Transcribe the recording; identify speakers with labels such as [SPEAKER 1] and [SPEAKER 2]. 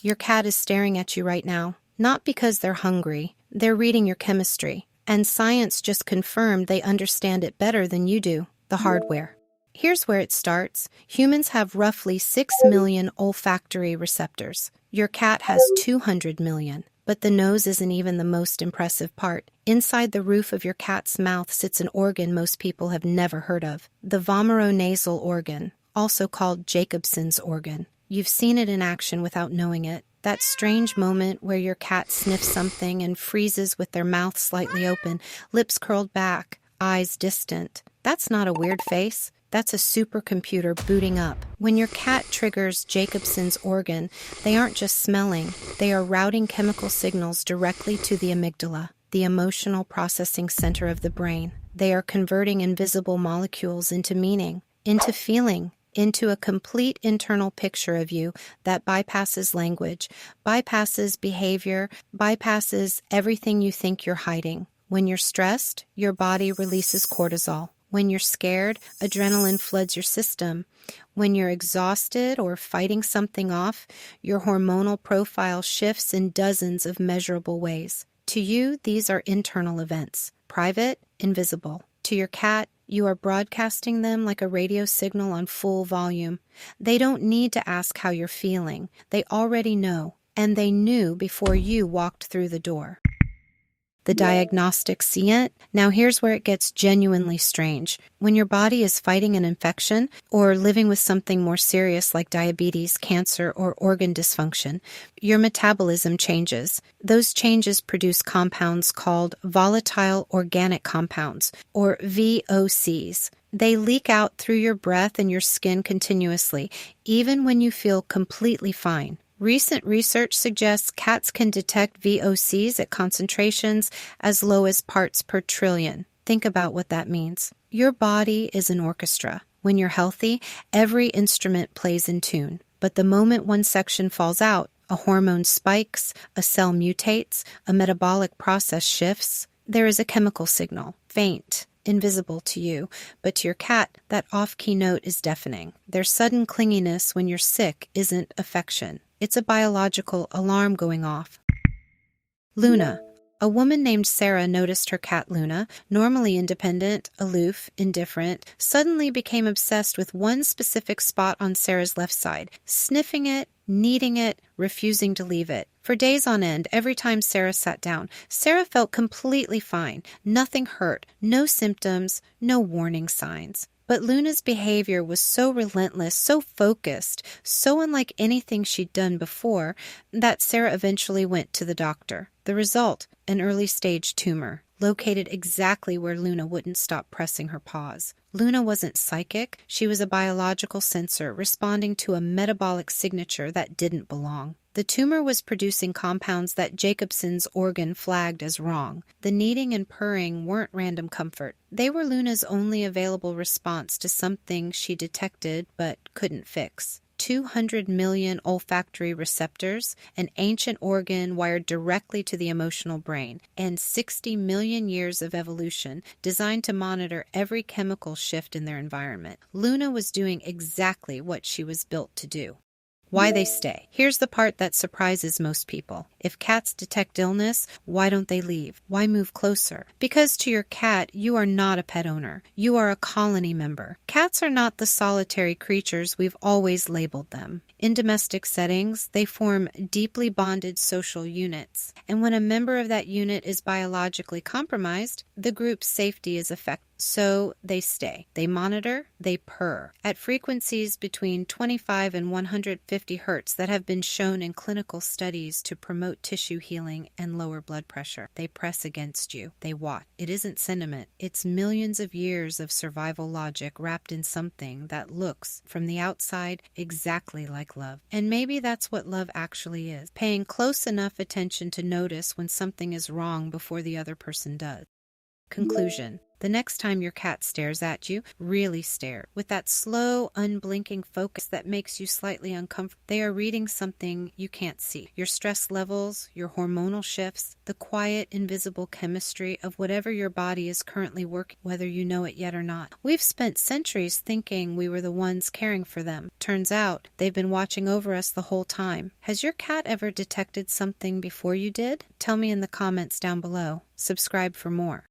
[SPEAKER 1] Your cat is staring at you right now, not because they're hungry. They're reading your chemistry. And science just confirmed they understand it better than you do, the hardware. Here's where it starts. Humans have roughly 6 million olfactory receptors. Your cat has 200 million. But the nose isn't even the most impressive part. Inside the roof of your cat's mouth sits an organ most people have never heard of, the vomeronasal organ, also called Jacobson's organ. You've seen it in action without knowing it. That strange moment where your cat sniffs something and freezes with their mouth slightly open, lips curled back, eyes distant. That's not a weird face. That's a supercomputer booting up. When your cat triggers Jacobson's organ, they aren't just smelling. They are routing chemical signals directly to the amygdala, the emotional processing center of the brain. They are converting invisible molecules into meaning, into feeling, into a complete internal picture of you that bypasses language, bypasses behavior, bypasses everything you think you're hiding. When you're stressed, your body releases cortisol. When you're scared, adrenaline floods your system. When you're exhausted or fighting something off, your hormonal profile shifts in dozens of measurable ways. To you, these are internal events, private, invisible. To your cat, you are broadcasting them like a radio signal on full volume. They don't need to ask how you're feeling. They already know, and they knew before you walked through the door. The diagnostics see it. Now here's where it gets genuinely strange. When your body is fighting an infection or living with something more serious like diabetes, cancer, or organ dysfunction, your metabolism changes. Those changes produce compounds called volatile organic compounds, or VOCs. They leak out through your breath and your skin continuously, even when you feel completely fine. Recent research suggests cats can detect VOCs at concentrations as low as parts per trillion. Think about what that means. Your body is an orchestra. When you're healthy, every instrument plays in tune. But the moment one section falls out, a hormone spikes, a cell mutates, a metabolic process shifts, there is a chemical signal, faint, invisible to you, but to your cat, that off-key note is deafening. Their sudden clinginess when you're sick isn't affection. It's a biological alarm going off. Luna. A woman named Sarah noticed her cat Luna, normally independent, aloof, indifferent, suddenly became obsessed with one specific spot on Sarah's left side, sniffing it, kneading it, refusing to leave it. For days on end, every time Sarah sat down, Sarah felt completely fine. Nothing hurt, no symptoms, no warning signs. But Luna's behavior was so relentless, so focused, so unlike anything she'd done before, that Sarah eventually went to the doctor. The result, an early-stage tumor, located exactly where Luna wouldn't stop pressing her paws. Luna wasn't psychic. She was a biological sensor responding to a metabolic signature that didn't belong. The tumor was producing compounds that Jacobson's organ flagged as wrong. The kneading and purring weren't random comfort. They were Luna's only available response to something she detected but couldn't fix. 200 million olfactory receptors, an ancient organ wired directly to the emotional brain, and 60 million years of evolution designed to monitor every chemical shift in their environment. Luna was doing exactly what she was built to do. Why they stay. Here's the part that surprises most people. If cats detect illness, why don't they leave? Why move closer? Because to your cat, you are not a pet owner. You are a colony member. Cats are not the solitary creatures we've always labeled them. In domestic settings, they form deeply bonded social units. And when a member of that unit is biologically compromised, the group's safety is affected. So they stay. They monitor, they purr at frequencies between 25 and 150 hertz that have been shown in clinical studies to promote tissue healing and lower blood pressure. They press against you. They watch. It isn't sentiment. It's millions of years of survival logic wrapped in something that looks, from the outside, exactly like love. And maybe that's what love actually is. Paying close enough attention to notice when something is wrong before the other person does. Conclusion. The next time your cat stares at you, really stare, with that slow, unblinking focus that makes you slightly uncomfortable. They are reading something you can't see. Your stress levels, your hormonal shifts, the quiet, invisible chemistry of whatever your body is currently working, whether you know it yet or not. We've spent centuries thinking we were the ones caring for them. Turns out, they've been watching over us the whole time. Has your cat ever detected something before you did? Tell me in the comments down below. Subscribe for more.